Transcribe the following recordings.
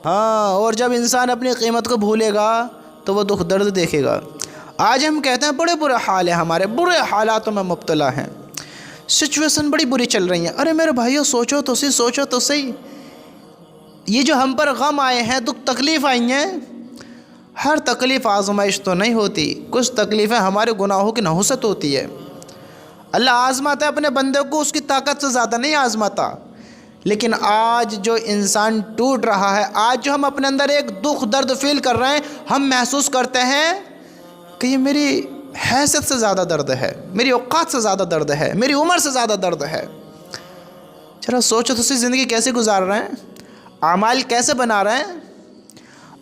ہاں، اور جب انسان اپنی قیمت کو بھولے گا تو وہ دکھ درد دیکھے گا۔ آج ہم کہتے ہیں بڑے برے حال ہیں، ہمارے برے حالاتوں میں مبتلا ہیں، سچویشن بڑی بری چل رہی ہیں۔ ارے میرے بھائیو، سوچو تو صحیح، سوچو تو صحیح، یہ جو ہم پر غم آئے ہیں، دکھ تکلیف آئی ہیں، ہر تکلیف آزمائش تو نہیں ہوتی، کچھ تکلیفیں ہمارے گناہوں کی نحوست ہوتی ہے۔ اللہ آزماتا ہے اپنے بندے کو، اس کی طاقت سے زیادہ نہیں آزماتا۔ لیکن آج جو انسان ٹوٹ رہا ہے، آج جو ہم اپنے اندر ایک دکھ درد فیل کر رہے ہیں، ہم محسوس کرتے ہیں کہ یہ میری حیثیت سے زیادہ درد ہے، میری اوقات سے زیادہ درد ہے، میری عمر سے زیادہ درد ہے۔ ذرا سوچو تو صحیح، زندگی کیسے گزار رہے ہیں، اعمال کیسے بنا رہے ہیں؟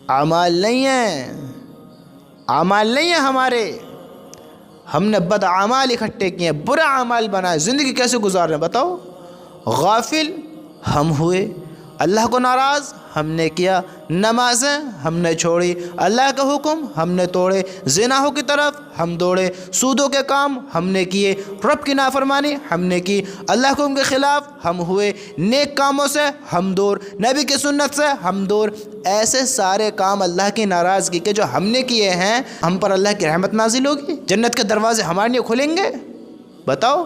اعمال نہیں ہیں، اعمال نہیں ہیں ہمارے، ہم نے بد اعمال اکٹھے کیے ہیں، برے اعمال بنائے، زندگی کیسے گزار رہے ہیں بتاؤ؟ غافل ہم ہوئے، اللہ کو ناراض ہم نے کیا، نمازیں ہم نے چھوڑی، اللہ کا حکم ہم نے توڑے، زناحوں کی طرف ہم دوڑے، سودوں کے کام ہم نے کیے، رب کی نافرمانی ہم نے کی، اللہ کے حکم کے خلاف ہم ہوئے، نیک کاموں سے ہم دور، نبی کی سنت سے ہم دور۔ ایسے سارے کام اللہ کی ناراضگی کے جو ہم نے کیے ہیں، ہم پر اللہ کی رحمت نازل ہوگی؟ جنت کے دروازے ہمارے لیے کھلیں گے؟ بتاؤ۔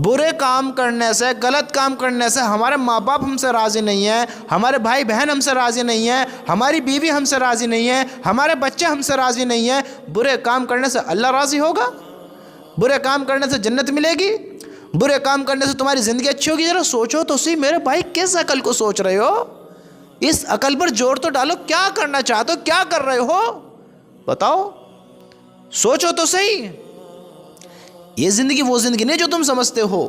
برے کام کرنے سے، غلط کام کرنے سے ہمارے ماں باپ ہم سے راضی نہیں ہیں، ہمارے بھائی بہن ہم سے راضی نہیں ہیں، ہماری بیوی ہم سے راضی نہیں ہے، ہمارے بچے ہم سے راضی نہیں ہیں۔ برے کام کرنے سے اللہ راضی ہوگا؟ برے کام کرنے سے جنت ملے گی؟ برے کام کرنے سے تمہاری زندگی اچھی ہوگی؟ ذرا سوچو تو صحیح میرے بھائی، کس عقل کو سوچ رہے ہو؟ اس عقل پر جوڑ تو ڈالو، کیا کرنا چاہتے ہو، کیا کر رہے ہو بتاؤ؟ سوچو تو صحیح۔ یہ زندگی وہ زندگی نہیں جو تم سمجھتے ہو،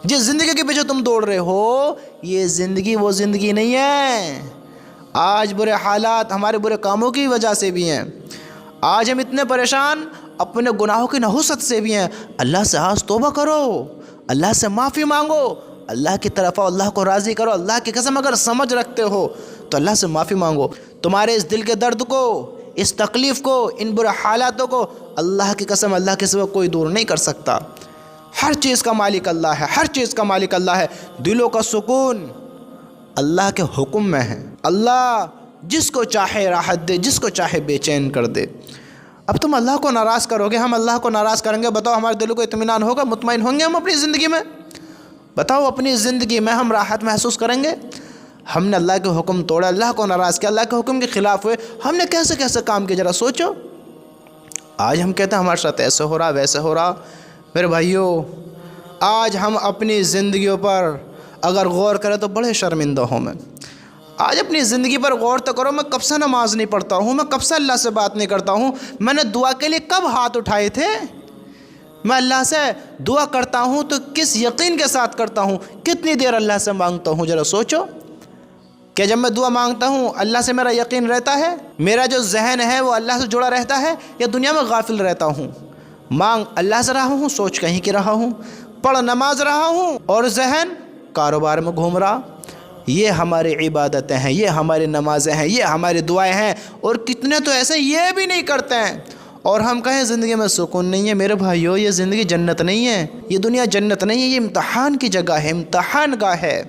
جس زندگی کے پیچھے تم دوڑ رہے ہو، یہ زندگی وہ زندگی نہیں ہے۔ آج برے حالات ہمارے برے کاموں کی وجہ سے بھی ہیں، آج ہم اتنے پریشان اپنے گناہوں کی نحوست سے بھی ہیں۔ اللہ سے آج توبہ کرو، اللہ سے معافی مانگو، اللہ کی طرف آؤ، اللہ کو راضی کرو۔ اللہ کی قسم اگر سمجھ رکھتے ہو تو اللہ سے معافی مانگو۔ تمہارے اس دل کے درد کو، اس تکلیف کو، ان برے حالاتوں کو اللہ کی قسم اللہ کے سوا کوئی دور نہیں کر سکتا۔ ہر چیز کا مالک اللہ ہے، ہر چیز کا مالک اللہ ہے۔ دلوں کا سکون اللہ کے حکم میں ہے۔ اللہ جس کو چاہے راحت دے، جس کو چاہے بے چین کر دے۔ اب تم اللہ کو ناراض کرو گے، ہم اللہ کو ناراض کریں گے، بتاؤ ہمارے دلوں کو اطمینان ہوگا؟ مطمئن ہوں گے ہم اپنی زندگی میں؟ بتاؤ اپنی زندگی میں ہم راحت محسوس کریں گے؟ ہم نے اللہ کے حکم توڑا، اللہ کو ناراض کیا، اللہ کے حکم کے خلاف ہوئے، ہم نے کیسے کیسے کام کیا، ذرا سوچو۔ آج ہم کہتے ہیں ہمارے ساتھ ایسے ہو رہا ویسے ہو رہا۔ میرے بھائیوں، آج ہم اپنی زندگیوں پر اگر غور کریں تو بڑے شرمندہ ہوں میں۔ آج اپنی زندگی پر غور تو کرو، میں کب سے نماز نہیں پڑھتا ہوں، میں کب سے اللہ سے بات نہیں کرتا ہوں، میں نے دعا کے لیے کب ہاتھ اٹھائے تھے؟ میں اللہ سے دعا کرتا ہوں تو کس یقین کے ساتھ کرتا ہوں، کتنی دیر اللہ سے مانگتا ہوں؟ ذرا سوچو کہ جب میں دعا مانگتا ہوں اللہ سے میرا یقین رہتا ہے، میرا جو ذہن ہے وہ اللہ سے جڑا رہتا ہے، یا دنیا میں غافل رہتا ہوں؟ مانگ اللہ سے رہا ہوں، سوچ کہیں کی رہا ہوں، پڑھ نماز رہا ہوں اور ذہن کاروبار میں گھوم رہا۔ یہ ہماری عبادتیں ہیں، یہ ہماری نمازیں ہیں، یہ ہماری دعائیں ہیں، اور کتنے تو ایسے یہ بھی نہیں کرتے ہیں۔ اور ہم کہیں زندگی میں سکون نہیں ہے۔ میرے بھائیو، یہ زندگی جنت نہیں ہے، یہ دنیا جنت نہیں ہے، یہ امتحان کی جگہ ہے، امتحان گاہ ہے۔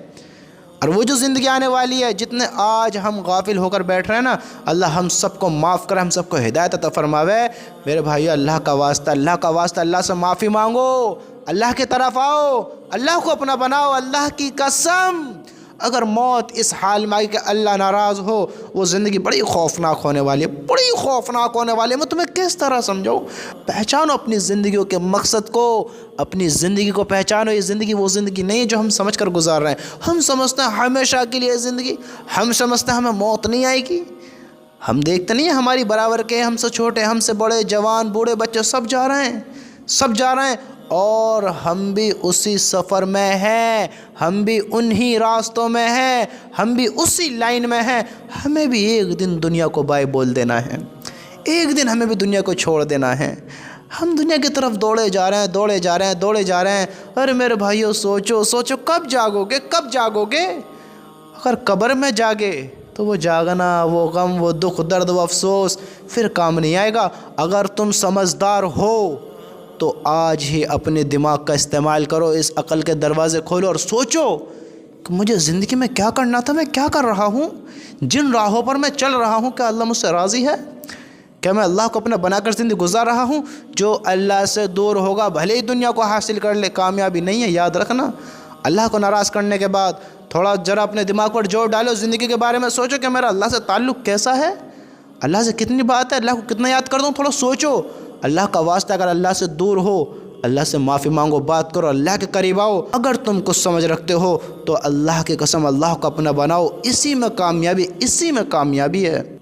اور وہ جو زندگی آنے والی ہے، جتنے آج ہم غافل ہو کر بیٹھ رہے ہیں نا، اللہ ہم سب کو معاف کرے، ہم سب کو ہدایت عطا فرماوے۔ میرے بھائیو، اللہ کا واسطہ، اللہ کا واسطہ، اللہ سے معافی مانگو، اللہ کی طرف آؤ، اللہ کو اپنا بناؤ۔ اللہ کی قسم اگر موت اس حال میں آئی کہ اللہ ناراض ہو، وہ زندگی بڑی خوفناک ہونے والی ہے، بڑی خوفناک ہونے والی ہے۔ میں تمہیں کس طرح سمجھاؤں؟ پہچانو اپنی زندگیوں کے مقصد کو، اپنی زندگی کو پہچانو۔ یہ زندگی وہ زندگی نہیں ہے جو ہم سمجھ کر گزار رہے ہیں۔ ہم سمجھتے ہیں ہمیشہ کے لیے زندگی، ہم سمجھتے ہیں ہمیں موت نہیں آئے گی۔ ہم دیکھتے نہیں ہیں ہماری برابر کے، ہم سے چھوٹے، ہم سے بڑے، جوان، بوڑھے، بچے، سب جا رہے ہیں، سب جا رہے ہیں، اور ہم بھی اسی سفر میں ہیں، ہم بھی انہی راستوں میں ہیں، ہم بھی اسی لائن میں ہیں۔ ہمیں بھی ایک دن دنیا کو بائے بول دینا ہے، ایک دن ہمیں بھی دنیا کو چھوڑ دینا ہے۔ ہم دنیا کی طرف دوڑے جا رہے ہیں، دوڑے جا رہے ہیں، دوڑے جا رہے ہیں۔ ارے میرے بھائیو، سوچو سوچو، کب جاگو گے، کب جاگو گے؟ اگر قبر میں جاگے تو وہ جاگنا، وہ غم، وہ دکھ درد، وہ افسوس پھر کام نہیں آئے گا۔ اگر تم سمجھدار ہو تو آج ہی اپنے دماغ کا استعمال کرو، اس عقل کے دروازے کھولو اور سوچو کہ مجھے زندگی میں کیا کرنا تھا، میں کیا کر رہا ہوں، جن راہوں پر میں چل رہا ہوں، کیا اللہ مجھ سے راضی ہے؟ کیا میں اللہ کو اپنا بنا کر زندگی گزار رہا ہوں؟ جو اللہ سے دور ہوگا بھلے ہی دنیا کو حاصل کر لے، کامیابی نہیں ہے، یاد رکھنا۔ اللہ کو ناراض کرنے کے بعد تھوڑا ذرا اپنے دماغ پر جوڑ ڈالو، زندگی کے بارے میں سوچو کہ میرا اللہ سے تعلق کیسا ہے، اللہ سے کتنی بات ہے، اللہ کو کتنا یاد کر دوں، تھوڑا سوچو۔ اللہ کا واسطہ اگر اللہ سے دور ہو، اللہ سے معافی مانگو، بات کرو، اللہ کے قریب آؤ۔ اگر تم کچھ سمجھ رکھتے ہو تو اللہ کی قسم اللہ کو اپنا بناؤ، اسی میں کامیابی ہے۔